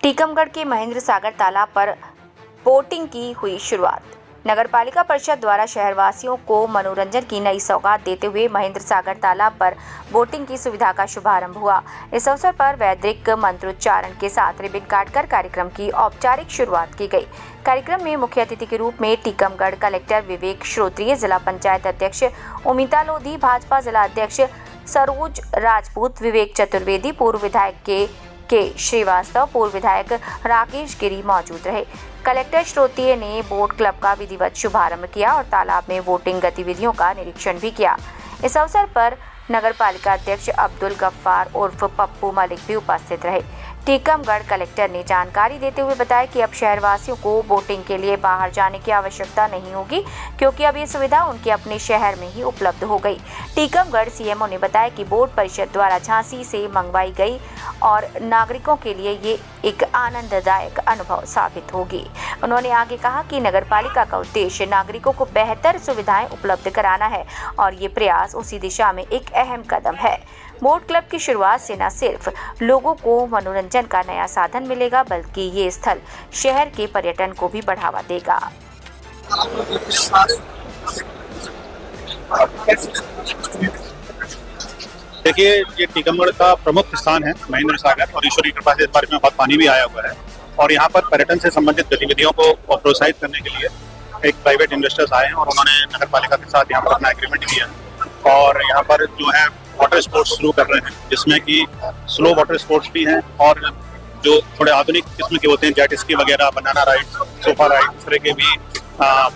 टीकमगढ़ के महेंद्र सागर तालाब पर बोटिंग की हुई शुरुआत। नगरपालिका परिषद द्वारा शहरवासियों को मनोरंजन की नई सौगात देते हुए महेंद्र सागर तालाब पर बोटिंग की सुविधा का शुभारंभ हुआ। इस अवसर पर वैदिक मंत्रोच्चारण के साथ रिबन काटकर कार्यक्रम की औपचारिक शुरुआत की गई। कार्यक्रम में मुख्य अतिथि के रूप में टीकमगढ़ कलेक्टर विवेक श्रोत्रिय, जिला पंचायत अध्यक्ष उमिता लोधी, भाजपा जिला अध्यक्ष सरोज राजपूत, विवेक चतुर्वेदी, पूर्व विधायक के श्रीवास्तव, पूर्व विधायक राकेश गिरी मौजूद रहे। कलेक्टर श्रोत्रिय ने बोट क्लब का विधिवत शुभारंभ किया और तालाब में बोटिंग गतिविधियों का निरीक्षण भी किया। इस अवसर पर नगरपालिका अध्यक्ष अब्दुल गफ्फार उर्फ पप्पू मलिक भी उपस्थित रहे। टीकमगढ़ कलेक्टर ने जानकारी देते हुए बताया कि अब शहरवासियों को बोटिंग के लिए बाहर जाने की आवश्यकता नहीं होगी, क्योंकि अब ये सुविधा उनके अपने शहर में ही उपलब्ध हो गई। टीकमगढ़ सीएमओ ने बताया कि बोट परिषद द्वारा झांसी से मंगवाई गई और नागरिकों के लिए ये एक आनंददायक अनुभव साबित होगी। उन्होंने आगे कहा कि नगरपालिका का उद्देश्य नागरिकों को बेहतर सुविधाएं उपलब्ध कराना है और ये प्रयास उसी दिशा में एक अहम कदम है। बोट क्लब की शुरुआत से न सिर्फ लोगों को मनोरंजन का नया साधन मिलेगा, बल्कि ये स्थल शहर के पर्यटन को भी बढ़ावा देगा। देखिए, ये टीकमगढ़ का प्रमुख स्थान है महेंद्र सागर, और ईश्वर की कृपा से इस बारे में बहुत पानी भी आया हुआ है। और यहाँ पर पर्यटन से संबंधित गतिविधियों को प्रोत्साहित करने के लिए एक प्राइवेट इन्वेस्टर्स आए हैं और उन्होंने नगरपालिका के साथ यहाँ पर अपना एग्रीमेंट किया और यहाँ पर जो है वाटर स्पोर्ट्स शुरू कर रहे हैं, जिसमें कि स्लो वाटर स्पोर्ट्स भी हैं और जो थोड़े आधुनिक किस्म के होते हैं, जेट स्की वगैरह, बनाना राइड, सोफा राइड, इस तरह के भी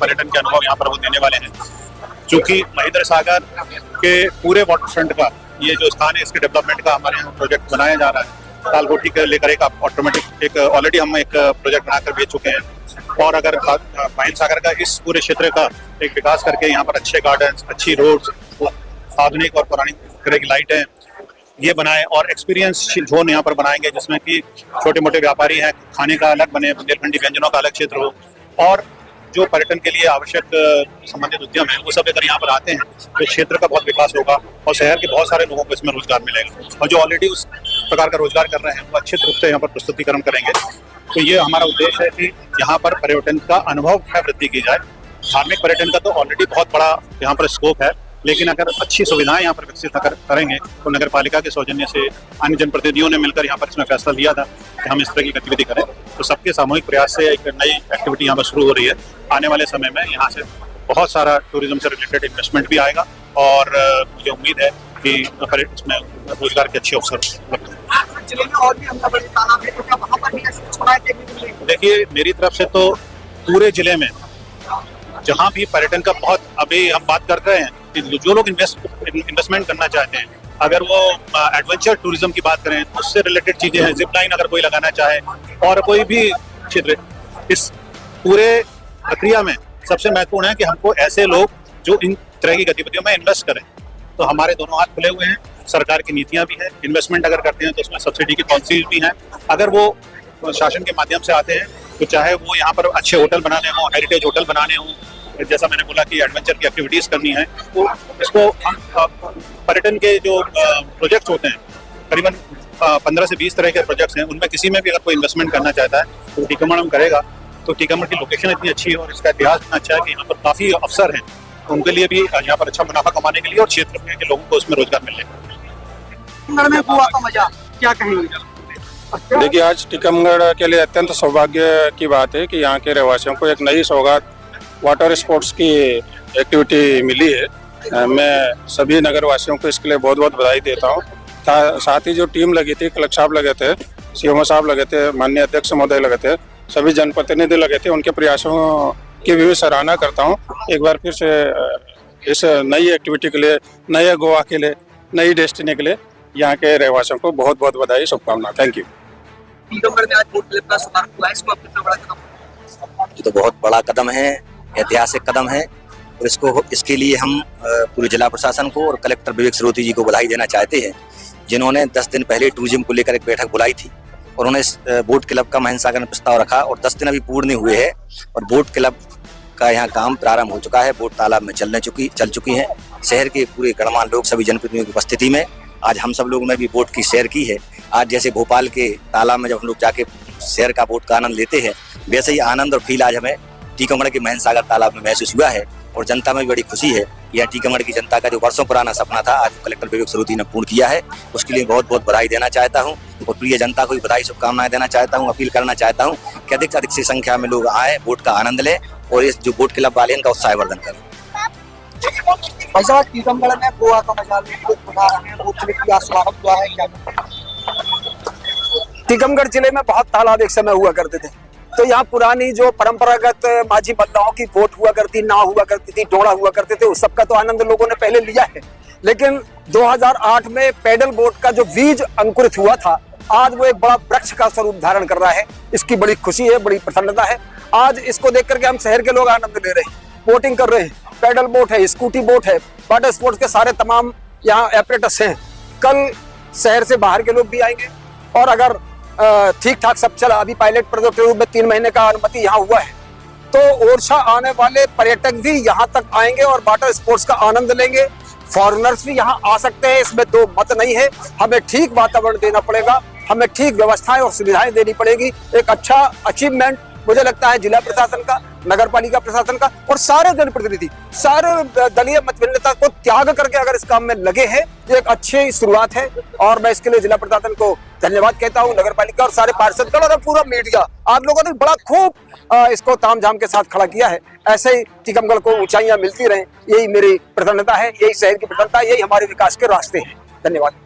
पर्यटन के अनुभव यहाँ पर वो देने वाले हैं। चूँकि महेंद्र सागर के पूरे वाटर फ्रंट का ये जो स्थान है, इसके डेवलपमेंट का हमारे यहाँ प्रोजेक्ट बनाया जा रहा है। तालकोटी के लेकर एक ऑटोमेटिक एक ऑलरेडी हम एक प्रोजेक्ट बनाकर भेज चुके हैं और अगर महेंद्र सागर का इस पूरे क्षेत्र का एक विकास करके यहाँ पर अच्छे गार्डन्स, अच्छी रोड्स, आधुनिक और पुरानी तरह की लाइटें ये बनाए और एक्सपीरियंस जोन यहाँ पर बनाएंगे, जिसमें कि छोटे मोटे व्यापारी हैं, खाने का अलग बने, बुंदेलखंडी व्यंजनों का अलग क्षेत्र हो और जो पर्यटन के लिए आवश्यक संबंधित उद्यम है वो सब अगर यहाँ पर आते हैं तो क्षेत्र का बहुत विकास होगा और शहर के बहुत सारे लोगों को इसमें रोजगार मिलेगा और जो ऑलरेडी उस प्रकार का रोजगार कर रहे हैं वो अच्छे रूप से यहाँ पर प्रस्तुतिकरण करेंगे। तो ये हमारा उद्देश्य है कि यहाँ पर पर्यटन का अनुभव में वृद्धि की जाए। धार्मिक पर्यटन का तो ऑलरेडी बहुत बड़ा यहाँ पर स्कोप है, लेकिन अगर अच्छी सुविधाएं यहाँ पर विकसित करेंगे तो नगरपालिका के सौजन्य से अन्य जनप्रतिनिधियों ने मिलकर यहाँ पर इसमें फैसला लिया था कि हम इस तरह की गतिविधि करें। तो सबके सामूहिक प्रयास से एक नई एक्टिविटी यहाँ पर शुरू हो रही है। आने वाले समय में यहाँ से बहुत सारा टूरिज्म से रिलेटेड इन्वेस्टमेंट भी आएगा और मुझे उम्मीद है कि इसमें रोजगार के अच्छे अवसर। देखिए, मेरी तरफ से तो पूरे जिले में जहाँ भी पर्यटन का बहुत, अभी हम बात कर रहे हैं कि जो लोग इन्वेस्टमेंट करना चाहते हैं, अगर वो एडवेंचर टूरिज्म की बात करें, उससे रिलेटेड चीजें हैं, जिप लाइन अगर कोई लगाना चाहे और कोई भी क्षेत्र, इस पूरे प्रक्रिया में सबसे महत्वपूर्ण है कि हमको ऐसे लोग जो इन तरह की गतिविधियों में इन्वेस्ट करें। तो हमारे दोनों हाथ खुले हुए हैं, सरकार की नीतियां भी हैं, इन्वेस्टमेंट अगर करते हैं तो उसमें सब्सिडी की पॉलिसीज भी हैं। अगर वो शासन के माध्यम से आते हैं तो चाहे वो यहाँ पर अच्छे होटल बनाने हों, हेरिटेज होटल बनाने हों, जैसा मैंने बोला कि एडवेंचर की एक्टिविटीज करनी है, तो इसको हम पर्यटन के जो प्रोजेक्ट्स होते हैं, करीबन 15 से 20 तरह के प्रोजेक्ट्स हैं, उनमें किसी में भी अगर कोई इन्वेस्टमेंट करना चाहता है तो टीकमगढ़ में करेगा। तो टीकमगढ़ की लोकेशन इतनी अच्छी है और इसका इतिहास इतना अच्छा है कि यहाँ पर काफ़ी अवसर हैं उनके लिए भी यहाँ पर अच्छा मुनाफा कमाने के लिए और क्षेत्र के लोगों को उसमें रोजगार मिलेगा। में गोवा का मजा क्या कहेंगे? देखिए, आज टीकमगढ़ के लिए अत्यंत सौभाग्य की बात है कि यहाँ के रहवासियों को एक नई सौगात वाटर स्पोर्ट्स की एक्टिविटी मिली है। मैं सभी नगरवासियों को इसके लिए बहुत बहुत बधाई देता हूँ। साथ ही जो टीम लगी थी, कलेक्टर साहब लगे थे, सीएमओ साहब लगे थे, माननीय अध्यक्ष महोदय लगे थे, सभी जनप्रतिनिधि लगे थे, उनके प्रयासों की भी सराहना करता हूँ। एक बार फिर से इस नई एक्टिविटी के लिए, नए गोवा के लिए, नई डेस्टिनी के लिए यहाँ के रहवासियों को बहुत बहुत बधाई, शुभकामनाएं। Thank you. टीकमगढ़ में आज बोट क्लब का शुभारंभ हुआ है, इसको कितना बड़ा कदम? ये तो बहुत बड़ा कदम है, ऐतिहासिक कदम है और इसके लिए हम पूरे जिला प्रशासन को और कलेक्टर विवेक श्रोत्रिय जी को बधाई देना चाहते हैं, जिन्होंने 10 दिन पहले टूरिज्म को लेकर एक बैठक बुलाई थी और उन्होंने बोट क्लब का महेंद्र सागर में प्रस्ताव रखा और 10 दिन अभी पूर्ण हुए हैं और बोट क्लब का यहाँ काम प्रारंभ हो चुका है। बोट तालाब में चल चुकी है। शहर के पूरे गणमान्य लोग, सभी जनप्रतिनिधियों की उपस्थिति में आज हम सब लोगों ने भी बोट की सैर की है। आज जैसे भोपाल के तालाब में जब हम लोग जाके शहर का बोट का आनंद लेते हैं, वैसे ही आनंद और फील आज हमें टीकमगढ़ के महेंद्र सागर तालाब में महसूस हुआ है। और जनता में भी बड़ी खुशी है। यह टीकमगढ़ की जनता का जो वर्षों पुराना सपना था, आज कलेक्टर विवेक सरोती ने पूर्ण किया है। उसके लिए बहुत बहुत बधाई देना चाहता हूँ और प्रिय जनता को भी बधाई शुभकामनाएं देना चाहता हूँ। अपील करना चाहता हूँ कि अधिक से अधिक से संख्या में लोग आए, बोट का आनंद लें और इस जो बोट क्लब वाले इनका उत्साहवर्धन करें। भाई साहब, टीकमगढ़ में गोवा का मजाल बना रहे हैं, बोट क्लब का शुभारंभ हुआ है क्या? टीकमगढ़ जिले में बहुत तालाब एक समय हुआ करते थे, तो यहाँ पुरानी जो परंपरागत माझी मल्लाहों की बोट हुआ करती, नाव हुआ करती थी, डोड़ा हुआ करते थे, उस सबका तो आनंद लोगों ने पहले लिया है। लेकिन 2008 में पैडल बोट का जो बीज अंकुरित हुआ था, आज वो एक बड़ा वृक्ष का स्वरूप धारण कर रहा है। इसकी बड़ी खुशी है, बड़ी प्रसन्नता है। आज इसको देख करके हम शहर के लोग आनंद ले रहे हैं, बोटिंग कर रहे हैं। पैडल बोट है, स्कूटी बोट है, वाटर स्पोर्ट्स के सारे तमाम यहाँ एपरेटस हैं। कल शहर से बाहर के लोग भी आएंगे और अगर ठीक ठाक सब चला, अभी पायलट प्रोजेक्ट के रूप में 3 महीने का अनुमति यहाँ हुआ है, तो ओरछा आने वाले पर्यटक भी यहाँ तक आएंगे और वाटर स्पोर्ट्स का आनंद लेंगे। फॉरेनर्स भी यहाँ आ सकते हैं, इसमें दो मत नहीं है। हमें ठीक वातावरण देना पड़ेगा, हमें ठीक व्यवस्थाएं और सुविधाएं देनी पड़ेगी। एक अच्छा अचीवमेंट मुझे लगता है जिला प्रशासन का, नगर पालिका प्रशासन का और सारे जनप्रतिनिधि, सारे दलीय मतभिन्नता को त्याग करके अगर इस काम में लगे हैं, ये एक अच्छी शुरुआत है। और मैं इसके लिए जिला प्रशासन को धन्यवाद कहता हूँ, नगर पालिका और सारे पार्षदगण और पूरा मीडिया, आप लोगों ने बड़ा खूब इसको तामझाम के साथ खड़ा किया है। ऐसे ही टीकमगढ़ को ऊंचाइयां मिलती रहें, यही मेरी प्रसन्नता है, यही शहर की प्रसन्नता है, यही हमारे विकास के रास्ते हैं। धन्यवाद।